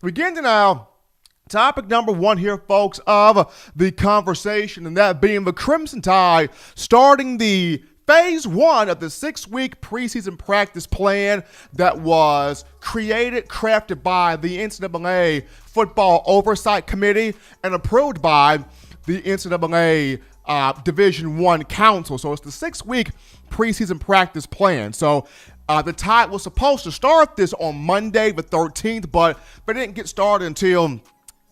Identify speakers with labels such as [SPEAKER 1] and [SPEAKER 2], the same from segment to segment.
[SPEAKER 1] we get into now topic number one here, folks, of the conversation, and that being the Crimson Tide starting the Phase 1 of the 6-week preseason practice plan that was crafted by the NCAA Football Oversight Committee and approved by the NCAA Division I Council. So it's the 6-week preseason practice plan. So the Tide was supposed to start this on Monday the 13th, but they didn't get started until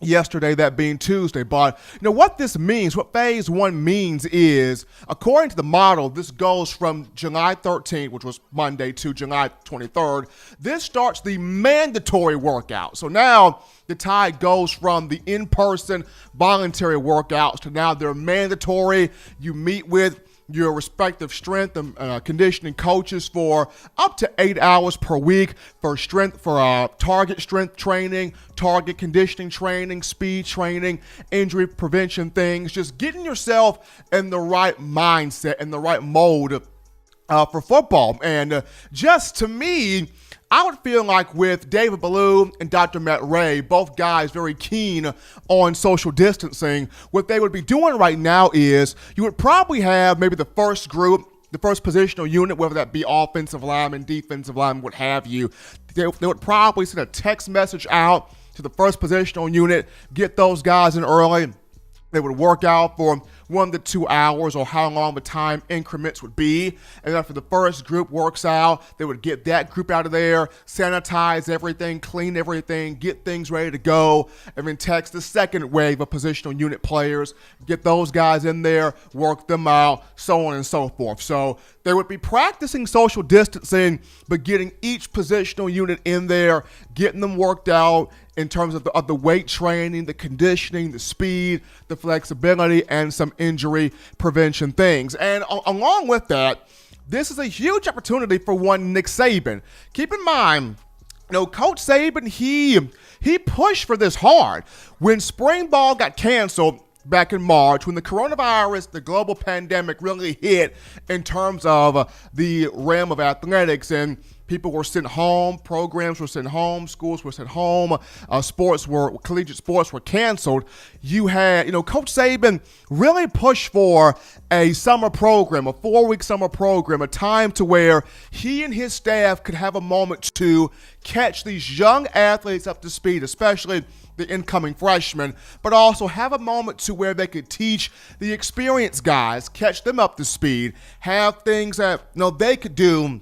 [SPEAKER 1] yesterday, that being Tuesday. But what this means, what Phase 1 means is, according to the model, this goes from July 13th, which was Monday, to July 23rd. This starts the mandatory workout. So now the Tide goes from the in-person voluntary workouts to now they're mandatory. You meet with your respective strength and conditioning coaches for up to 8 hours per week for target strength training, target conditioning training, speed training, injury prevention things, just getting yourself in the right mindset and the right mode for football. And just to me, I would feel like with David Ballou and Dr. Matt Ray, both guys very keen on social distancing, what they would be doing right now is you would probably have maybe the first group, the first positional unit, whether that be offensive lineman, defensive lineman, what have you. They would probably send a text message out to the first positional unit, get those guys in early. They would work out for 1 to 2 hours or how long the time increments would be. And after the first group works out, they would get that group out of there, sanitize everything, clean everything, get things ready to go, and then text the second wave of positional unit players, get those guys in there, work them out, so on and so forth. So they would be practicing social distancing, but getting each positional unit in there, getting them worked out in terms of the weight training, the conditioning, the speed, the flexibility, and some injury prevention things. And along with that, this is a huge opportunity for one Nick Saban. Keep in mind, Coach Saban, he pushed for this hard. When spring ball got canceled back in March, when the coronavirus, the global pandemic really hit in terms of the realm of athletics, and people were sent home, programs were sent home, schools were sent home, collegiate sports were canceled. You had, Coach Saban really pushed for a summer program, a 4-week summer program, a time to where he and his staff could have a moment to catch these young athletes up to speed, especially the incoming freshmen, but also have a moment to where they could teach the experienced guys, catch them up to speed, have things that they could do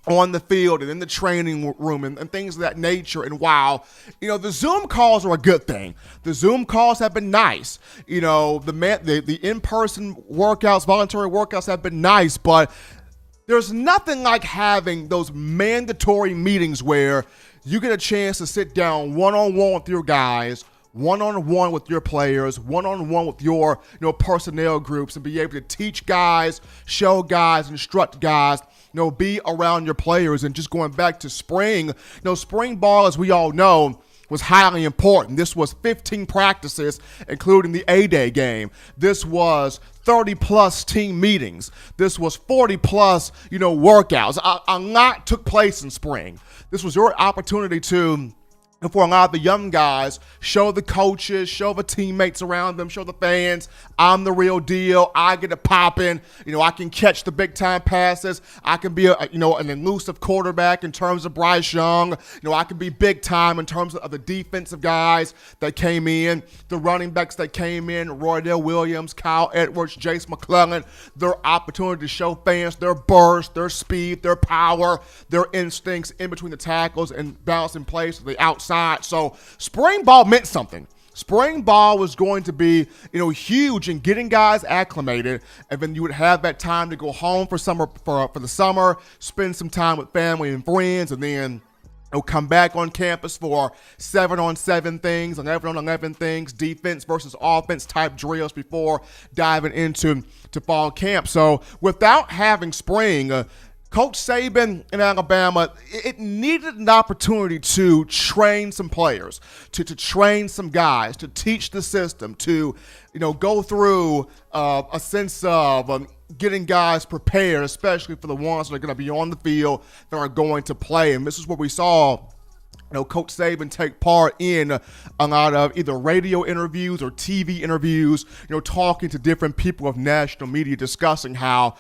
[SPEAKER 1] on the field and in the training room and things of that nature. And while, the Zoom calls are a good thing. The Zoom calls have been nice. The in-person workouts, voluntary workouts have been nice, but there's nothing like having those mandatory meetings where you get a chance to sit down one-on-one with your guys, one-on-one with your players, one-on-one with your personnel groups, and be able to teach guys, show guys, instruct guys, be around your players. And just going back to spring, spring ball, as we all know, was highly important. This was 15 practices, including the A-Day game. This was 30-plus team meetings. This was 40-plus, workouts. A lot took place in spring. This was your opportunity to, for a lot of the young guys, show the coaches, show the teammates around them, show the fans, I'm the real deal. I get it popping. I can catch the big time passes. I can be an elusive quarterback in terms of Bryce Young. I can be big time in terms of the defensive guys that came in, the running backs that came in, Roydell Williams, Kyle Edwards, Jace McClellan. Their opportunity to show fans their burst, their speed, their power, their instincts in between the tackles and balancing plays to the outside. So spring ball meant something. Spring ball was going to be, huge in getting guys acclimated, and then you would have that time to go home for the summer, spend some time with family and friends, and then come back on campus for 7-on-7 things, 11-on-11 things, defense versus offense type drills before diving into fall camp. So without having spring, Coach Saban in Alabama, it needed an opportunity to train some players, to train some guys, to teach the system, to, go through a sense of getting guys prepared, especially for the ones that are going to be on the field that are going to play. And this is what we saw Coach Saban take part in a lot of either radio interviews or TV interviews, talking to different people of national media, discussing how,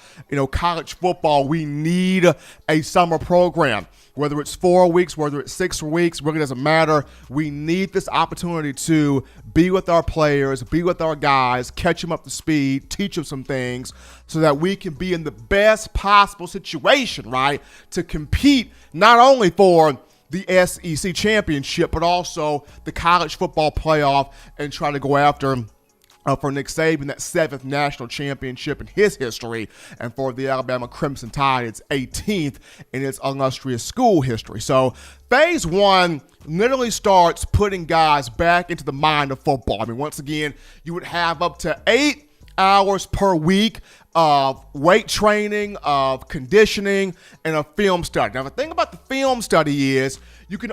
[SPEAKER 1] college football, we need a summer program. Whether it's 4 weeks, whether it's 6 weeks, really doesn't matter. We need this opportunity to be with our players, be with our guys, catch them up to speed, teach them some things so that we can be in the best possible situation, right, to compete not only for the SEC championship, but also the college football playoff and try to go after for Nick Saban that 7th national championship in his history, and for the Alabama Crimson Tide, it's 18th in its illustrious school history. So phase 1 literally starts putting guys back into the mind of football. I mean, once again, you would have up to 8 hours per week of weight training, of conditioning, and of film study. Now, the thing about the film study is you can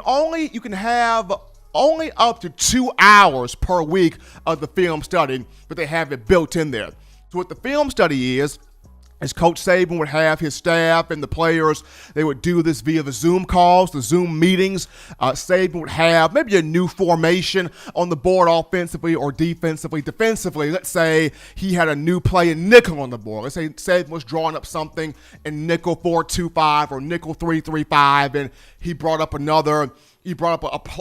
[SPEAKER 1] have only up to 2 hours per week of the film study, but they have it built in there. So what the film study is Coach Saban would have his staff and the players, they would do this via the Zoom calls, the Zoom meetings. Saban would have maybe a new formation on the board offensively or defensively. Defensively, let's say he had a new play in nickel on the board. Let's say Saban was drawing up something in nickel 4-2-5 or nickel 3-3-5, and he brought up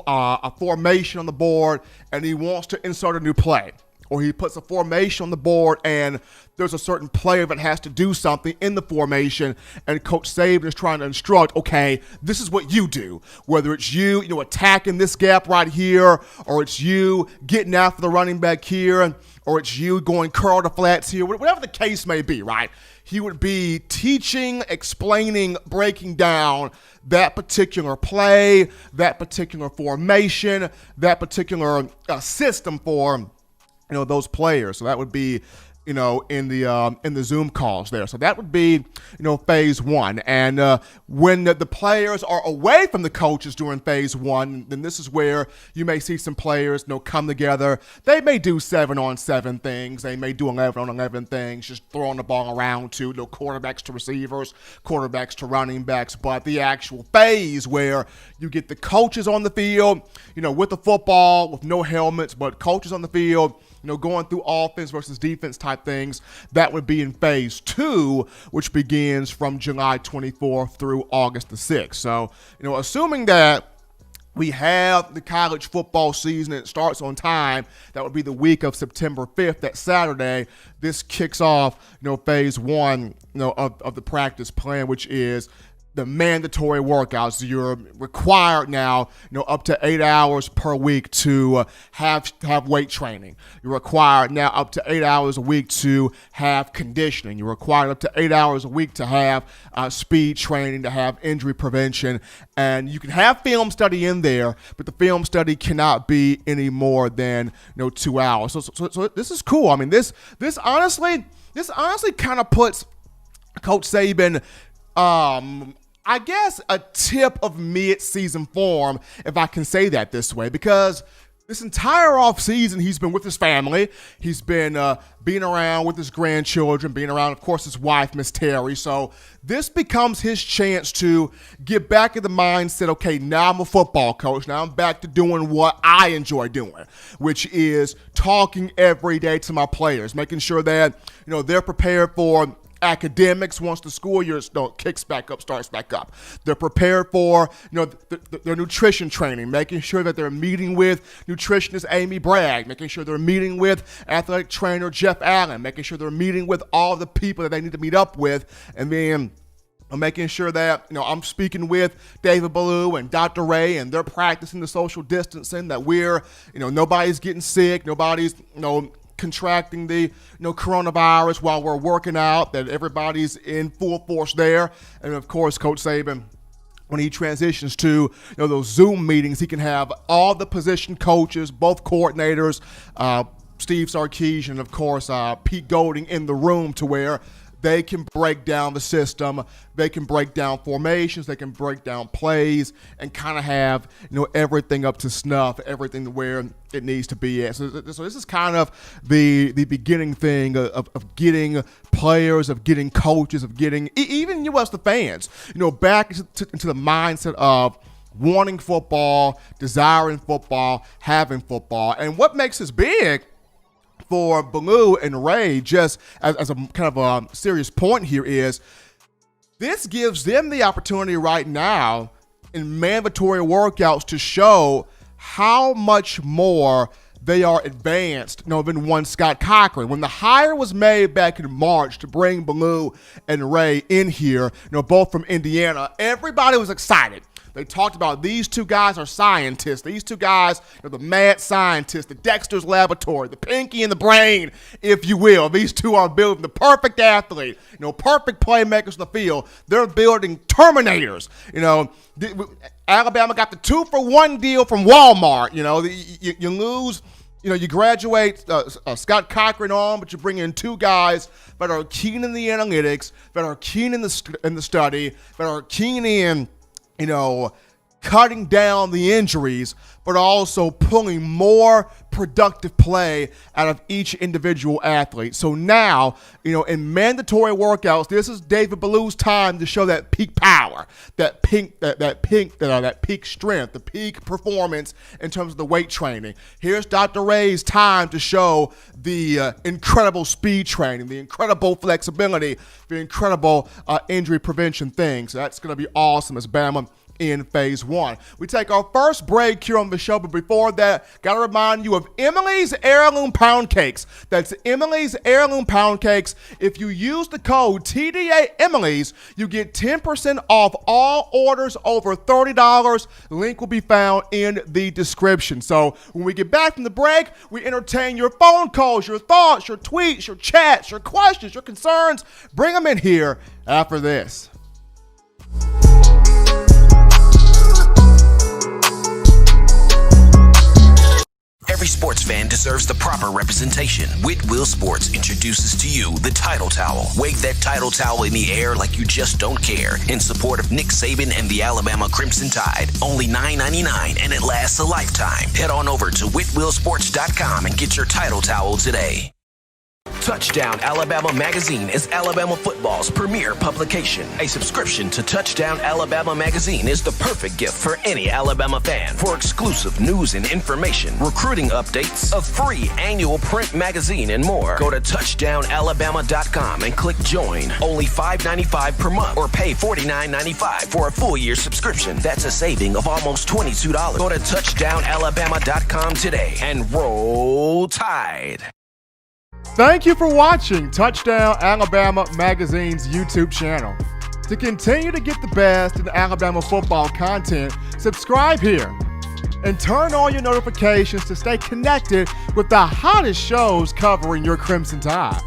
[SPEAKER 1] a formation on the board, and he wants to insert a new play. Or he puts a formation on the board and there's a certain player that has to do something in the formation, and Coach Saban is trying to instruct, okay, this is what you do. Whether it's you attacking this gap right here, or it's you getting after the running back here, or it's you going curl to flats here, whatever the case may be, right? He would be teaching, explaining, breaking down that particular play, that particular formation, that particular system for those players. So that would be in the Zoom calls there. So that would be phase 1. And when the players are away from the coaches during phase 1, then this is where you may see some players come together. They may do 7-on-7 things. They may do 11-on-11 things, just throwing the ball around to quarterbacks to receivers, quarterbacks to running backs. But the actual phase where you get the coaches on the field, with the football, with no helmets, but coaches on the field, going through offense versus defense type things, that would be in phase 2, which begins from July 24th through August the 6th. So, assuming that we have the college football season and it starts on time, that would be the week of September 5th, that Saturday. This kicks off, phase 1, of the practice plan, which is the mandatory workouts. You're required now, up to 8 hours per week to have weight training. You're required now up to 8 hours a week to have conditioning. You're required up to 8 hours a week to have speed training, to have injury prevention. And you can have film study in there, but the film study cannot be any more than 2 hours. So this is cool. I mean, this honestly kind of puts Coach Saban, I guess, a tip of mid-season form, if I can say that this way, because this entire offseason he's been with his family. He's been being around with his grandchildren, being around, of course, his wife, Miss Terry. So this becomes his chance to get back in the mindset, okay, now I'm a football coach. Now I'm back to doing what I enjoy doing, which is talking every day to my players, making sure that, they're prepared for academics once the school year starts back up. They're prepared for their nutrition training, making sure that they're meeting with nutritionist Amy Bragg, making sure they're meeting with athletic trainer Jeff Allen, making sure they're meeting with all the people that they need to meet up with, and then making sure that I'm speaking with David Ballou and Dr. Ray, and they're practicing the social distancing, that we're nobody's getting sick, nobody's contracting the coronavirus while we're working out, that everybody's in full force there. And of course, Coach Saban, when he transitions to those Zoom meetings, he can have all the position coaches, both coordinators, Steve Sarkisian, and of course Pete Golding in the room, to where they can break down the system, they can break down formations, they can break down plays, and kind of have everything up to snuff, everything where it needs to be at. So this is kind of the beginning thing of getting players, of getting coaches, of getting even you as the fans, back into the mindset of wanting football, desiring football, having football. And what makes this big for Ballou and Rhea, just as a kind of a serious point here, is this gives them the opportunity right now in mandatory workouts to show how much more they are advanced, than one Scott Cochran. When the hire was made back in March to bring Ballou and Rhea in here, both from Indiana, everybody was excited. They talked about these two guys are scientists. These two guys are the mad scientists, the Dexter's Laboratory, the pinky and the brain, if you will. These two are building the perfect athlete, perfect playmakers in the field. They're building Terminators. Alabama got the 2-for-1 deal from Walmart. You lose, you graduate Scott Cochran on, but you bring in two guys that are keen in the analytics, that are keen in the study, that are keen in cutting down the injuries, but also pulling more productive play out of each individual athlete. So now, in mandatory workouts, this is David Ballou's time to show that peak power, that peak strength, the peak performance in terms of the weight training. Here's Dr. Rhea's time to show the incredible speed training, the incredible flexibility, the incredible injury prevention things. So that's going to be awesome as Bama in phase one. We take our first break here on the show, but before that, got to remind you of Emily's Heirloom Pound Cakes. That's Emily's Heirloom Pound Cakes. If you use the code TDA Emily's, you get 10% off all orders over $30. Link will be found in the description. So when we get back from the break, we entertain your phone calls, your thoughts, your tweets, your chats, your questions, your concerns. Bring them in here after this.
[SPEAKER 2] Every sports fan deserves the proper representation. Whitwell Sports introduces to you the Title Towel. Wave that Title Towel in the air like you just don't care. In support of Nick Saban and the Alabama Crimson Tide. Only $9.99 and it lasts a lifetime. Head on over to whitwellsports.com and get your Title Towel today. Touchdown Alabama Magazine is Alabama football's premier publication. A subscription to Touchdown Alabama Magazine is the perfect gift for any Alabama fan. For exclusive news and information, recruiting updates, a free annual print magazine, and more, go to touchdownalabama.com and click join. Only $5.95 per month or pay $49.95 for a full year subscription. That's a saving of almost $22. Go to touchdownalabama.com today and roll Tide.
[SPEAKER 1] Thank you for watching Touchdown Alabama Magazine's YouTube channel. To continue to get the best in Alabama football content, subscribe here and turn on your notifications to stay connected with the hottest shows covering your Crimson Tide.